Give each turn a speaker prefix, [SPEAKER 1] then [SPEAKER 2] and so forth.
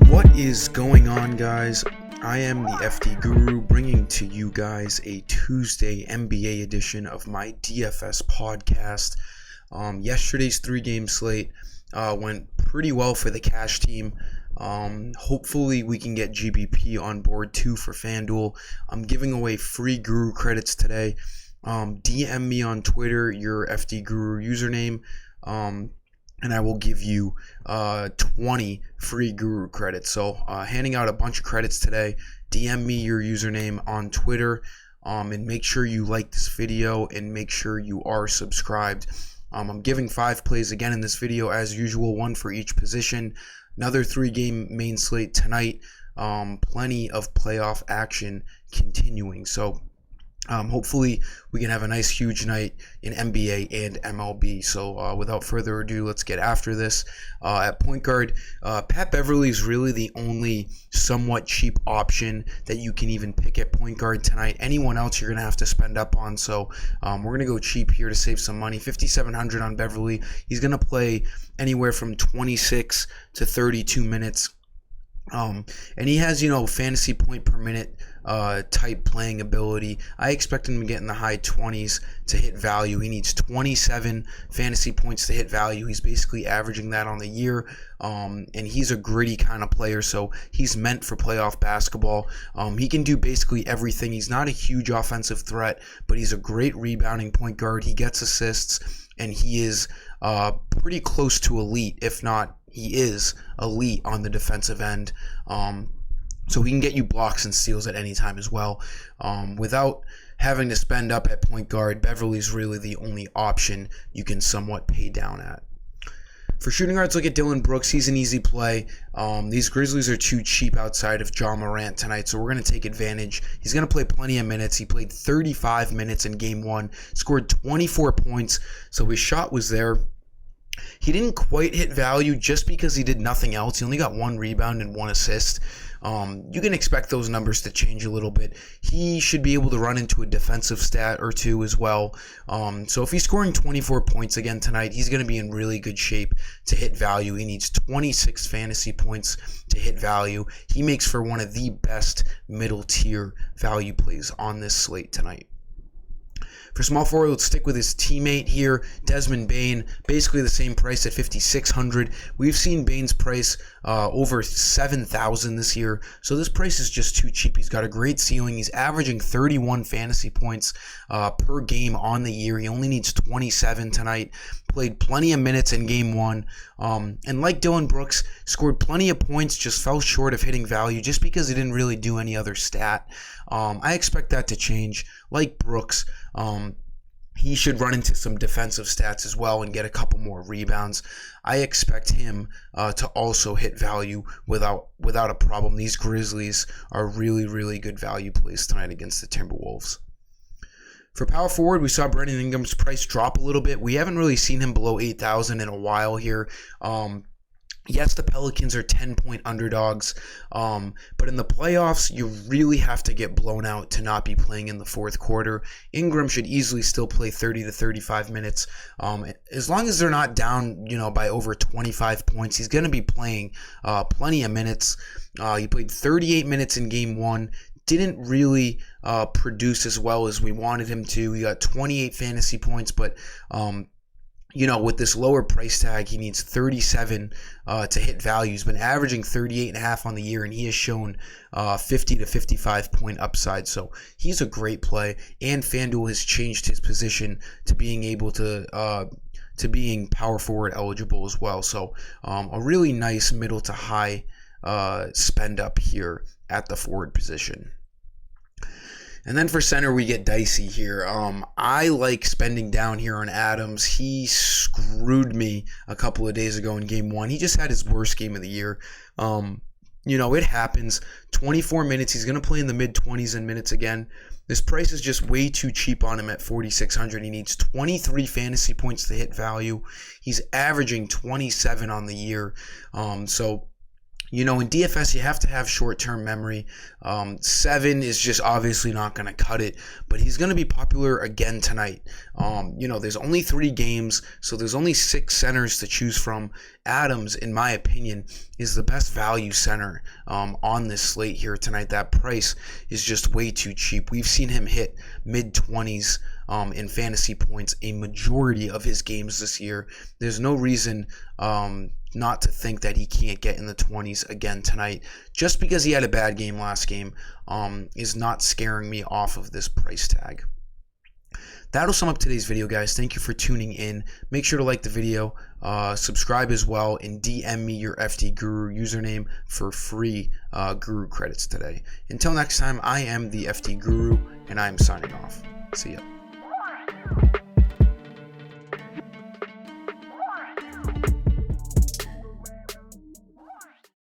[SPEAKER 1] What is going on, guys? I am the FD Guru, bringing to you guys a Tuesday NBA edition of my DFS podcast. Yesterday's 3-game slate went pretty well for the cash team. Hopefully we can get GBP on board too for FanDuel. I'm giving away free Guru credits today. DM me on Twitter your FD Guru username. And I will give you 20 free Guru credits. So handing out a bunch of credits today. DM me your username on Twitter, and make sure you like this video and make sure you are subscribed. I'm giving 5 plays again in this video as usual, 1 for each position. Another 3-game main slate tonight. Plenty of playoff action continuing. So hopefully we can have a nice huge night in NBA and MLB. So without further ado, let's get after this. At point guard, Pat Beverly is really the only somewhat cheap option that you can even pick at point guard tonight. Anyone else you're going to have to spend up on. So we're going to go cheap here to save some money. $5,700 on Beverly. He's going to play anywhere from 26 to 32 minutes. And he has, fantasy point per minute type playing ability. I expect him to get in the high 20s to hit value. He needs 27 fantasy points to hit value. He's basically averaging that on the year. And he's a gritty kind of player, so he's meant for playoff basketball. He can do basically everything. He's not a huge offensive threat, but he's a great rebounding point guard. He gets assists, and he is pretty close to elite, if not he is elite on the defensive end. So he can get you blocks and steals at any time as well. Without having to spend up at point guard, Beverly's really the only option you can somewhat pay down at. For shooting guards, look at Dillon Brooks. He's an easy play. These Grizzlies are too cheap outside of Ja Morant tonight, so we're going to take advantage. He's going to play plenty of minutes. He played 35 minutes in Game 1, scored 24 points, so his shot was there. He didn't quite hit value just because he did nothing else. He only got 1 rebound and 1 assist. You can expect those numbers to change a little bit. He should be able to run into a defensive stat or 2 as well. So if he's scoring 24 points again tonight, he's going to be in really good shape to hit value. He needs 26 fantasy points to hit value. He makes for one of the best middle tier value plays on this slate tonight. For small forward, let's stick with his teammate here, Desmond Bane. Basically the same price at $5,600. We've seen Bane's price over $7,000 this year, so this price is just too cheap. He's got a great ceiling. He's averaging 31 fantasy points per game on the year. He only needs 27 tonight. Played plenty of minutes in Game 1. And like Dillon Brooks, scored plenty of points, just fell short of hitting value just because he didn't really do any other stat. I expect that to change. Like Brooks, he should run into some defensive stats as well and get a couple more rebounds. I expect him to also hit value without a problem. These Grizzlies are really, really good value plays tonight against the Timberwolves. For power forward, we saw Brandon Ingram's price drop a little bit. We haven't really seen him below $8,000 in a while here. Yes, the Pelicans are 10-point underdogs, but in the playoffs, you really have to get blown out to not be playing in the fourth quarter. Ingram should easily still play 30 to 35 minutes. As long as they're not down, by over 25 points, he's going to be playing plenty of minutes. He played 38 minutes in Game 1. Didn't really produce as well as we wanted him to. He got 28 fantasy points, but with this lower price tag, he needs 37 to hit value. He's been averaging 38.5 on the year, and he has shown 50 to 55 point upside. So he's a great play, and FanDuel has changed his position to being able to being power forward eligible as well. So a really nice middle to high spend up here at the forward position. And then for center, we get dicey here. I like spending down here on Adams. He screwed me a couple of days ago in Game 1. He just had his worst game of the year. It happens. 24 minutes. He's going to play in the mid-20s in minutes again. This price is just way too cheap on him at $4,600. He needs 23 fantasy points to hit value. He's averaging 27 on the year. So You know, in DFS, you have to have short-term memory. 7 is just obviously not going to cut it, but he's going to be popular again tonight. You know, there's only 3 games, so there's only 6 centers to choose from. Adams, in my opinion, is the best value center on this slate here tonight. That price is just way too cheap. We've seen him hit mid-20s in fantasy points a majority of his games this year. There's no reason not to think that he can't get in the 20s again tonight. Just because he had a bad game last game is not scaring me off of this price tag. That'll sum up today's video, guys. Thank you for tuning in. Make sure to like the video, subscribe as well, and DM me your FD Guru username for free Guru credits today. Until next time, I am the FD Guru, and I am signing off. See ya.